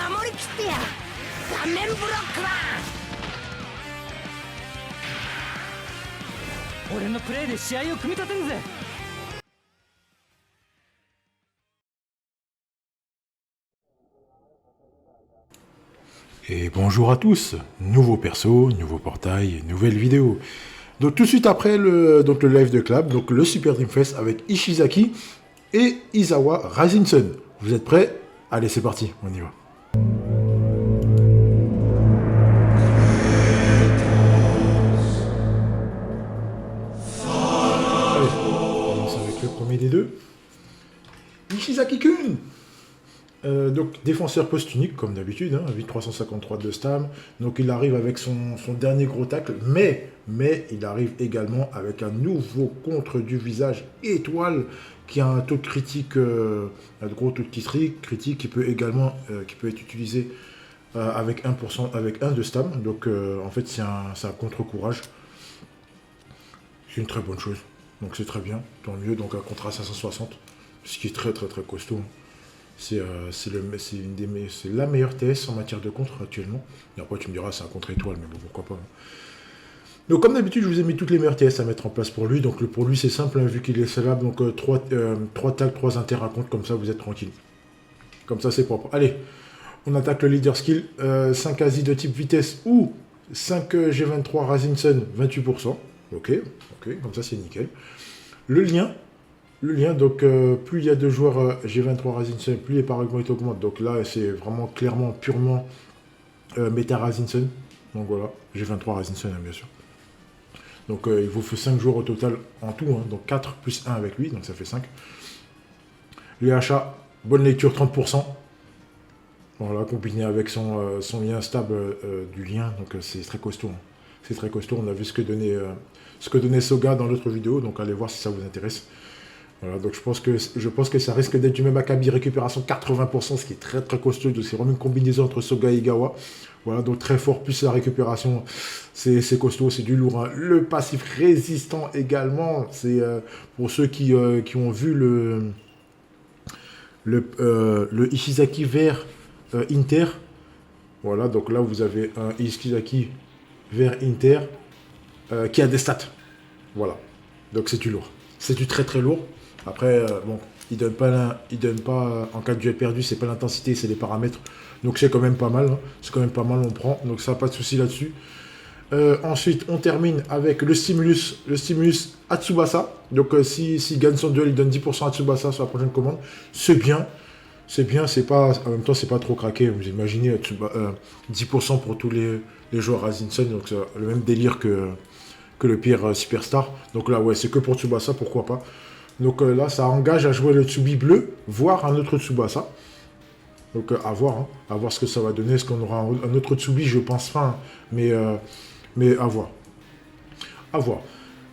守りきってやる。顔面ブロックだ。俺のプレーで試合を組み立てるぜ。Et bonjour à tous, nouveau perso, nouveau portail, nouvelle vidéo. Donc tout de suite après le live de Clap, donc le Super Dream Fest avec Ishizaki et Izawa Rising Sun. Vous êtes prêts? Allez, c'est parti, on y va. Allez, on commence avec le premier des deux. Ishizaki-kun. Donc défenseur post-unique comme d'habitude, hein, 8353 de stam. Donc il arrive avec son dernier gros tacle, mais il arrive également avec un nouveau contre du visage étoile qui a un taux de critique, un gros taux de critique qui peut également qui peut être utilisé avec 1%, avec 1 de stam. Donc en fait c'est un contre-courage. C'est une très bonne chose. Donc c'est très bien, tant mieux. Donc un contrat 560, ce qui est très costaud. C'est la meilleure TS en matière de contre actuellement. Et après tu me diras c'est un contre étoile, mais bon pourquoi pas. Donc comme d'habitude je vous ai mis toutes les meilleures TS à mettre en place pour lui. Donc pour lui c'est simple hein, vu qu'il est salable. Donc 3 tags, 3 inter à compte, comme ça vous êtes tranquille. Comme ça c'est propre. Allez, on attaque le leader skill. 5 Asi de type vitesse ou 5 G23 Rising Sun 28%. Ok, comme ça c'est nickel. Le lien, donc plus il y a de joueurs G23 Rising Sun, plus les paramètres augmentent. Donc là, c'est vraiment clairement, purement méta Rising Sun. Donc voilà, G23 Rising Sun, hein, bien sûr. Donc il vous faut 5 joueurs au total en tout. Hein, donc 4 plus 1 avec lui, donc ça fait 5. Les achats, bonne lecture, 30%. Voilà, combiné avec son lien stable du lien. Donc c'est très costaud. Hein. C'est très costaud. On a vu ce que donnait Soga dans l'autre vidéo. Donc allez voir si ça vous intéresse. Voilà, donc je pense que ça risque d'être du même acabit, récupération 80%, ce qui est très costaud. Donc c'est vraiment une combinaison entre Soga et Igawa. Voilà, donc très fort, plus la récupération, c'est costaud, c'est du lourd. Hein. Le passif résistant également, c'est pour ceux qui ont vu le Ishizaki vert Inter. Voilà, donc là vous avez un Ishizaki vert Inter qui a des stats. Voilà, donc c'est du lourd. C'est du très lourd. Après, bon, il donne pas en cas de duel perdu, c'est pas l'intensité, c'est les paramètres. Donc c'est quand même pas mal. Hein. C'est quand même pas mal, on prend. Donc ça, pas de souci là-dessus. Ensuite, on termine avec le stimulus Atsubasa. Donc s'il gagne son duel, il donne 10% à Tsubasa sur la prochaine commande. C'est bien. C'est bien, c'est pas. En même temps, c'est pas trop craqué. Vous imaginez 10% pour tous les joueurs Rising Sun. Donc c'est le même délire que le pire superstar. Donc là, ouais, c'est que pour Tsubasa, pourquoi pas. Donc là, ça engage à jouer le Tsubi bleu, voire un autre Tsubasa. Donc à voir ce que ça va donner. Est-ce qu'on aura un autre Tsubi? Je pense pas, mais à voir. À voir.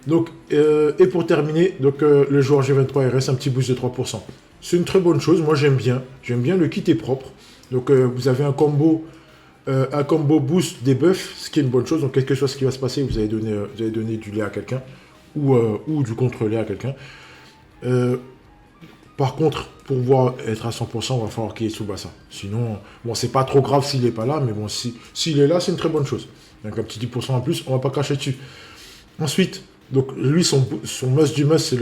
Donc, et pour terminer, donc, le joueur G23 RS, un petit boost de 3%. C'est une très bonne chose, moi j'aime bien. J'aime bien, le kit est propre. Donc vous avez un combo boost des buffs, ce qui est une bonne chose. Donc quelque chose qui va se passer, vous allez donner du lait à quelqu'un ou du contre-lait à quelqu'un. Par contre, pour pouvoir être à 100%, il va falloir qu'il y ait Tsubasa. Sinon, bon, c'est pas trop grave s'il n'est pas là, mais bon, s'il est là, c'est une très bonne chose. Donc un petit 10% en plus, on va pas cracher dessus. Ensuite, donc lui, son must du must,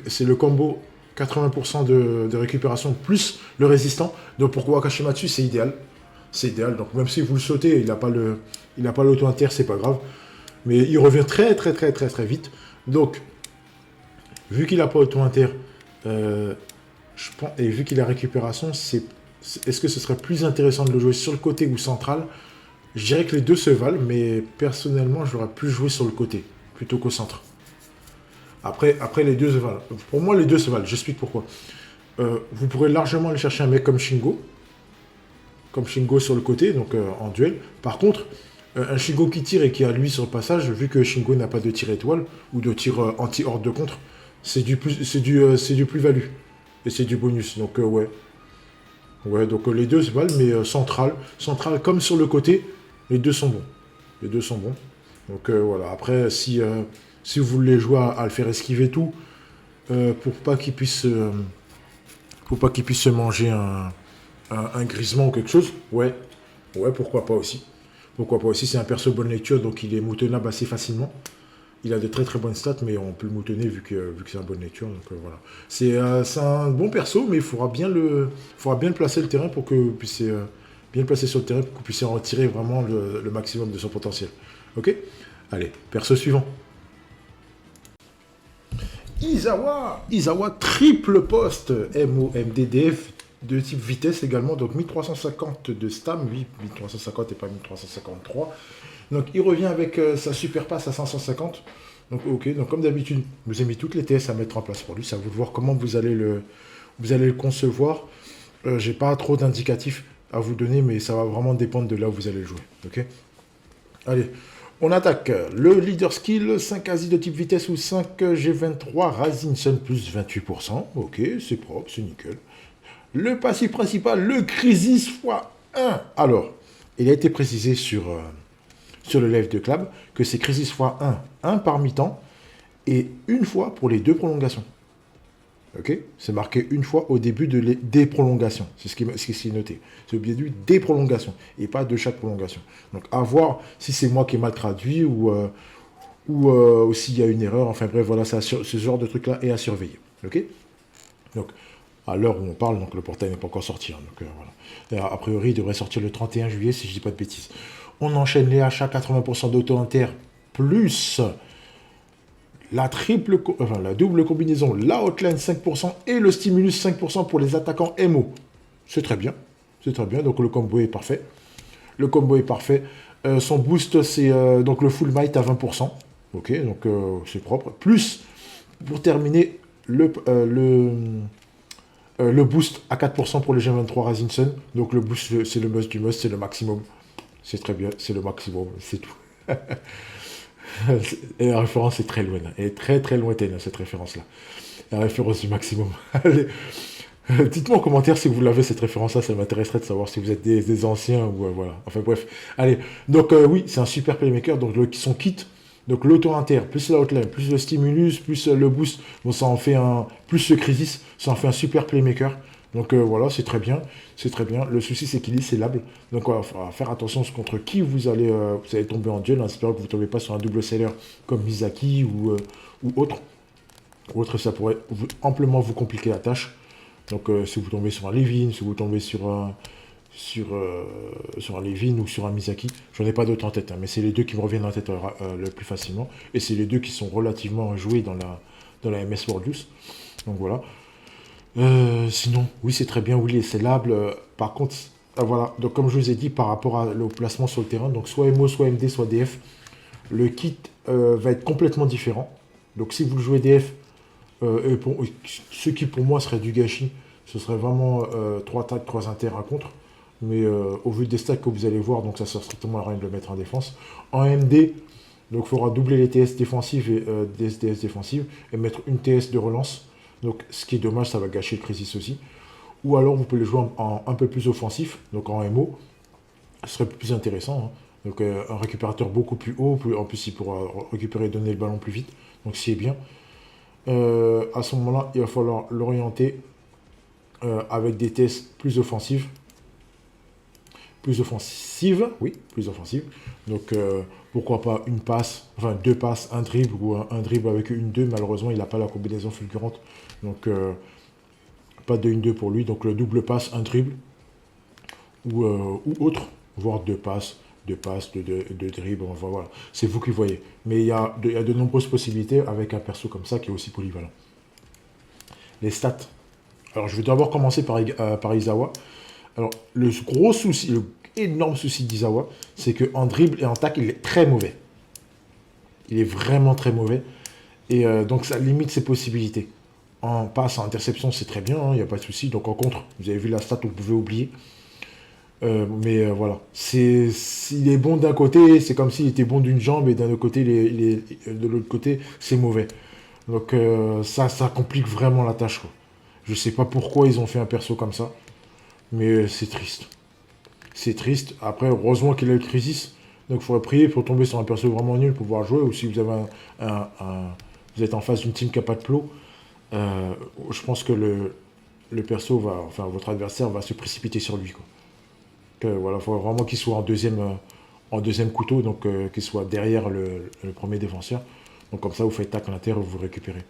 c'est le combo 80% de récupération plus le résistant. Donc pour Wakashimatsu, c'est idéal. C'est idéal. Donc même si vous le sautez, il n'a pas l'auto-inter, c'est pas grave. Mais il revient très vite. Donc, vu qu'il n'a pas auto-inter, je pense, et vu qu'il a récupération, est-ce que ce serait plus intéressant de le jouer sur le côté ou central? Je dirais que les deux se valent, mais personnellement, j'aurais plus joué sur le côté, plutôt qu'au centre. Après, les deux se valent. Pour moi, les deux se valent. J'explique pourquoi. Vous pourrez largement aller chercher un mec comme Shingo sur le côté, donc en duel. Par contre, un Shingo qui tire et qui a lui sur le passage, vu que Shingo n'a pas de tir étoile ou de tir anti-horde de contre, c'est du plus-value. Et c'est du bonus. Donc ouais. Ouais, donc les deux se valent, mais central comme sur le côté, les deux sont bons. Donc voilà. Après, si vous voulez jouer à le faire esquiver tout, pour pas qu'il puisse se manger un grisement ou quelque chose, ouais, pourquoi pas aussi. Pourquoi pas aussi, c'est un perso bonne lecture, donc il est moutonable assez facilement. Il a de très très bonnes stats, mais on peut le moutonner vu que c'est un bonne lecture, donc voilà. C'est un bon perso, mais il faudra bien le placer le terrain pour que vous puissiez bien le placer sur le terrain pour que vous puissiez en tirer vraiment le maximum de son potentiel. Ok? Allez, perso suivant. Izawa triple poste, MOMDDF, de type vitesse également, donc 1350 de stam, oui, 1350 et pas 1353. Donc il revient avec sa super passe à 550. Donc ok, donc comme d'habitude, vous avez mis toutes les TS à mettre en place pour lui, c'est à vous de voir comment vous allez le concevoir. J'ai pas trop d'indicatifs à vous donner, mais ça va vraiment dépendre de là où vous allez jouer. Ok. Allez, on attaque. Le leader skill, 5 Asi de type vitesse ou 5 G23 Rising Sun plus 28%. Ok, c'est propre, c'est nickel. Le passif principal, le Crisis x1. Alors, il a été précisé sur le live de Club que c'est Crisis x1, 1 par mi-temps et une fois pour les 2 prolongations. Ok, c'est marqué une fois au début des prolongations. C'est ce qui est noté. C'est au début des prolongations et pas de chaque prolongation. Donc à voir si c'est moi qui ai mal traduit ou s'il y a une erreur. Enfin bref, voilà, ce genre de truc-là est à surveiller. Ok. Donc à l'heure où on parle, donc le portail n'est pas encore sorti. Hein, donc voilà. A priori, il devrait sortir le 31 juillet si je dis pas de bêtises. On enchaîne les achats 80% d'auto-inter plus la double combinaison, la hotline 5% et le stimulus 5% pour les attaquants MO. C'est très bien. C'est très bien. Donc le combo est parfait. Le combo est parfait. Son boost, c'est donc le full might à 20%. Ok, donc c'est propre. Plus, pour terminer, le boost à 4% pour les G23 Rising Sun. Donc le boost, c'est le must du must, c'est le maximum. C'est très bien, c'est le maximum, c'est tout. Et la référence est très loin, elle est très très lointaine, cette référence-là. La référence du maximum. Allez, dites-moi en commentaire si vous l'avez, cette référence-là, ça m'intéresserait de savoir si vous êtes des anciens ou voilà. Enfin bref, allez, donc oui, c'est un super playmaker, donc son kit, donc l'auto-inter, plus la hotline, plus le stimulus, plus le boost, bon, ça en fait plus ce crisis, ça en fait un super playmaker. Donc voilà, c'est très bien, c'est très bien. Le souci, c'est qu'il est scellable. Donc il faudra faire attention contre qui vous allez tomber en duel. J'espère que vous ne tombez pas sur un double seller comme Misaki ou autre. Autre, ça pourrait amplement vous compliquer la tâche. Donc si vous tombez sur un Levin, si vous tombez sur un Levin ou sur un Misaki, j'en ai pas d'autres en tête, hein, mais c'est les deux qui me reviennent en tête le plus facilement. Et c'est les deux qui sont relativement joués dans la MS World Youth. Donc voilà. Sinon, oui, c'est très bien, oui, il est scellable. Par contre, voilà, donc comme je vous ai dit, par rapport au placement sur le terrain, donc soit MO, soit MD, soit DF, le kit va être complètement différent. Donc si vous le jouez DF, ce qui pour moi serait du gâchis, ce serait vraiment 3 tacs, 3 inter, 1 contre. Mais au vu des stacks que vous allez voir, donc ça sert strictement à rien de le mettre en défense. En MD, donc il faudra doubler les TS défensives et des TS défensives et mettre une TS de relance. Donc, ce qui est dommage, ça va gâcher le Crisis aussi. Ou alors, vous pouvez le jouer en un peu plus offensif, donc en MO. Ce serait plus intéressant. Hein. Donc, un récupérateur beaucoup plus haut. En plus, il pourra récupérer et donner le ballon plus vite. Donc, c'est bien. À ce moment-là, il va falloir l'orienter avec des tests plus offensives. Plus offensive, oui, plus offensive. Donc, pourquoi pas une passe, enfin 2 passes, un dribble ou un dribble avec une 2. Malheureusement, il n'a pas la combinaison fulgurante. Donc, pas de 1-2 pour lui. Donc, le double passe, un dribble ou autre, voire 2 passes, de dribble. Enfin, voilà. C'est vous qui voyez. Mais il y a de nombreuses possibilités avec un perso comme ça qui est aussi polyvalent. Les stats. Alors, je vais d'abord commencer par Izawa. Alors, le gros souci, le énorme souci d'Izawa, c'est qu'en dribble et en tac, il est très mauvais. Il est vraiment très mauvais. Et donc, ça limite ses possibilités. En passe, en interception, c'est très bien, il n'y a pas de souci. Donc, en contre, vous avez vu la stat, vous pouvez oublier. Mais voilà. Il est bon d'un côté, c'est comme s'il était bon d'une jambe, et d'un autre côté, de l'autre côté, c'est mauvais. Donc, ça complique vraiment la tâche, quoi. Je sais pas pourquoi ils ont fait un perso comme ça. Mais c'est triste. C'est triste. Après, heureusement qu'il a le Crisis. Donc, il faudrait prier pour tomber sur un perso vraiment nul pour pouvoir jouer. Ou si vous avez vous êtes en face d'une team qui n'a pas de plot. Je pense que le perso va, enfin votre adversaire va se précipiter sur lui, quoi. Voilà, faut vraiment qu'il soit en deuxième couteau, donc qu'il soit derrière le premier défenseur. Donc comme ça, vous faites tac à l'intérieur et vous récupérez.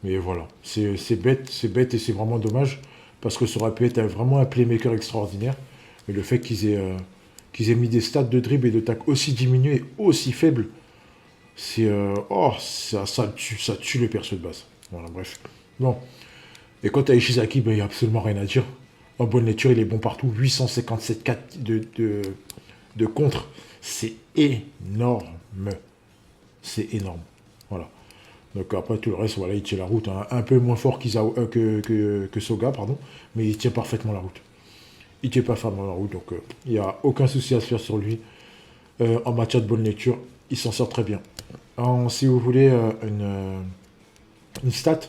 Mais voilà, c'est bête et c'est vraiment dommage parce que ça aurait pu être vraiment un playmaker extraordinaire. Mais le fait qu'ils aient mis des stats de dribble et de tac aussi diminués, aussi faibles, c'est ça tue le perso de base. Voilà, bref. Bon. Et quant à Ishizaki, ben, il n'y a absolument rien à dire. En bonne lecture, il est bon partout. 857 4 de contre. C'est énorme. C'est énorme. Voilà. Donc après, tout le reste, voilà, il tient la route. Hein. Un peu moins fort que Soga, pardon. Mais il tient parfaitement la route. Il tient parfaitement la route. Donc il n'y a aucun souci à se faire sur lui. En matière de bonne lecture, il s'en sort très bien. Si vous voulez une stat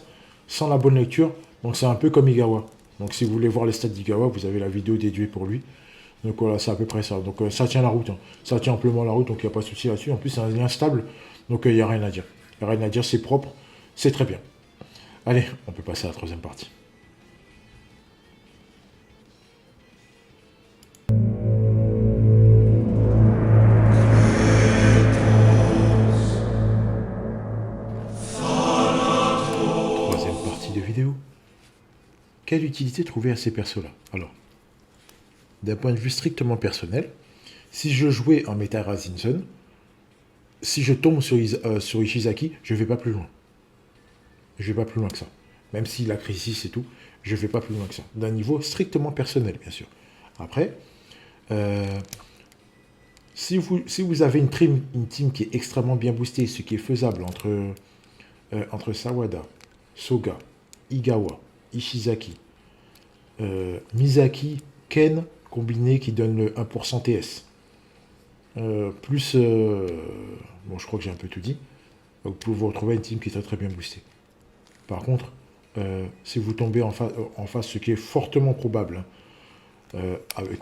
sans la bonne lecture, donc c'est un peu comme Igawa. Donc si vous voulez voir les stats d'Igawa, vous avez la vidéo dédiée pour lui. Donc voilà, c'est à peu près ça. Donc ça tient la route. Hein. Ça tient amplement la route, donc il n'y a pas de souci là-dessus. En plus, c'est un lien stable, donc il n'y a rien à dire. Il n'y a rien à dire, c'est propre, c'est très bien. Allez, on peut passer à la troisième partie. Troisième partie de vidéo. Quelle utilité trouver à ces persos-là? Alors, d'un point de vue strictement personnel, si je jouais en méta Razinson, si je tombe sur Ishizaki, je ne vais pas plus loin. Je ne vais pas plus loin que ça. Même s'il a crisis et tout, je ne vais pas plus loin que ça. D'un niveau strictement personnel, bien sûr. Après, si vous avez une team qui est extrêmement bien boostée, ce qui est faisable entre Sawada, Soga, Igawa, Ishizaki, Misaki, Ken, combiné qui donne le 1% TS. Plus... bon, je crois que j'ai un peu tout dit. Vous pouvez vous retrouver une team qui est très très bien boostée. Par contre, si vous tombez en face, ce qui est fortement probable,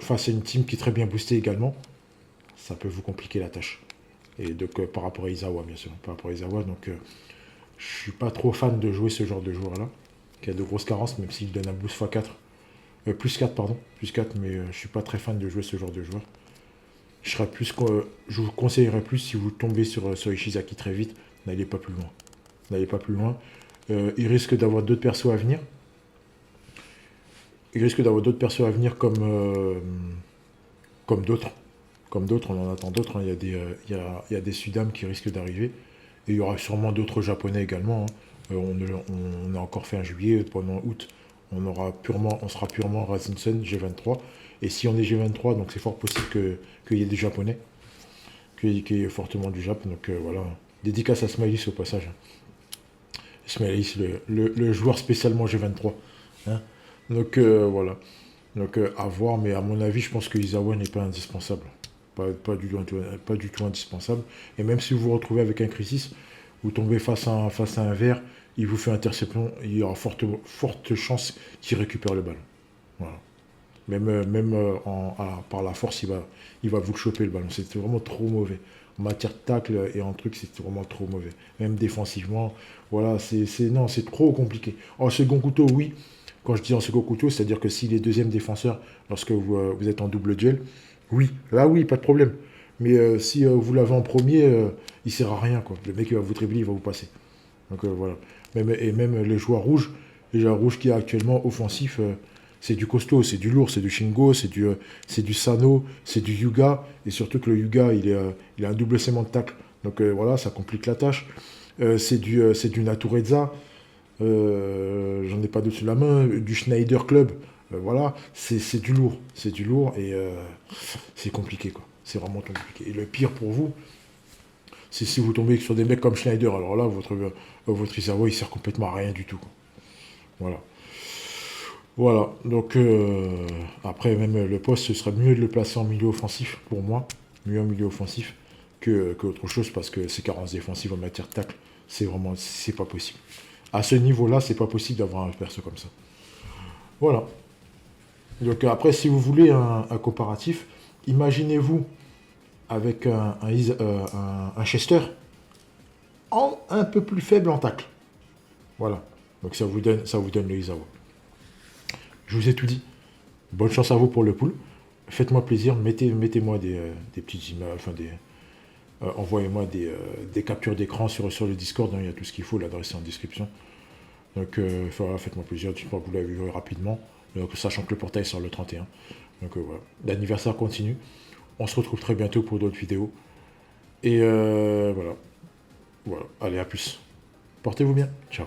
face à une team qui est très bien boostée également, ça peut vous compliquer la tâche. Et donc, par rapport à Izawa, bien sûr. Par rapport à Izawa, donc, je suis pas trop fan de jouer ce genre de joueur-là, qui a de grosses carences, même s'il donne un boost x4. Plus 4, pardon. Plus 4, mais je suis pas très fan de jouer ce genre de joueur. Je vous conseillerais plus, si vous tombez sur Ishizaki très vite, n'allez pas plus loin. N'allez pas plus loin. Il risque d'avoir d'autres persos à venir. Comme d'autres. Comme d'autres, on en attend d'autres. Hein. Il y a des Sudam qui risquent d'arriver. Et il y aura sûrement d'autres Japonais également. Hein. On a encore fait un juillet, pendant août. On sera purement Razinson G23. Et si on est G23, donc c'est fort possible qu'il y ait des Japonais. Qu'il y ait fortement du Jap. Donc voilà. Dédicace à Smiley au passage. Smiley, le joueur spécialement G23. Hein. Donc voilà. Donc à voir, mais à mon avis, je pense que Izawa n'est pas indispensable. Pas du tout indispensable. Et même si vous vous retrouvez avec un crisis, vous tombez face à un vert, il vous fait interception, il y aura forte chance qu'il récupère le ballon. Voilà. Même par la force, il va vous le choper le ballon. C'était vraiment trop mauvais. En matière de tacle et en truc, c'était vraiment trop mauvais. Même défensivement, voilà, c'est trop compliqué. En second couteau, oui. Quand je dis en second couteau, c'est-à-dire que s'il est deuxième défenseur, lorsque vous êtes en double duel, oui, là oui, pas de problème. Mais si vous l'avez en premier, il sert à rien, quoi. Le mec, il va vous dribbler, il va vous passer. Donc voilà. Même les joueurs rouges qui est actuellement offensif, c'est du costaud, c'est du lourd, c'est du Shingo, c'est du Sano, c'est du Yuga, et surtout que le Yuga, il a un double segment de tacle. Donc voilà, ça complique la tâche. C'est du Natureza, j'en ai pas d'autre sur la main, du Schneider Club, voilà, c'est du lourd, et c'est compliqué, quoi. C'est vraiment compliqué. Et le pire pour vous, c'est si vous tombez sur des mecs comme Schneider, alors là, votre Izawa, il sert complètement à rien du tout, quoi. Voilà. Voilà, donc après même le poste, ce serait mieux de le placer en milieu offensif pour moi, mieux en milieu offensif qu'autre chose, parce que ces carences défensives en matière de tacle, c'est pas possible. À ce niveau-là, c'est pas possible d'avoir un perso comme ça. Voilà. Donc après, si vous voulez un comparatif, imaginez-vous avec un Chester un peu plus faible en tacle. Voilà. Donc ça vous donne le Izawa. Je vous ai tout dit. Bonne chance à vous pour le pool. Faites-moi plaisir, mettez-moi des petites images, enfin envoyez-moi des captures d'écran sur le Discord, hein, il y a tout ce qu'il faut, l'adresse est en description. Donc voilà, faites-moi plaisir, dites-moi que vous l'avez vu rapidement, donc, sachant que le portail sort le 31. Donc voilà, l'anniversaire continue. On se retrouve très bientôt pour d'autres vidéos. Et voilà. Allez, à plus. Portez-vous bien. Ciao.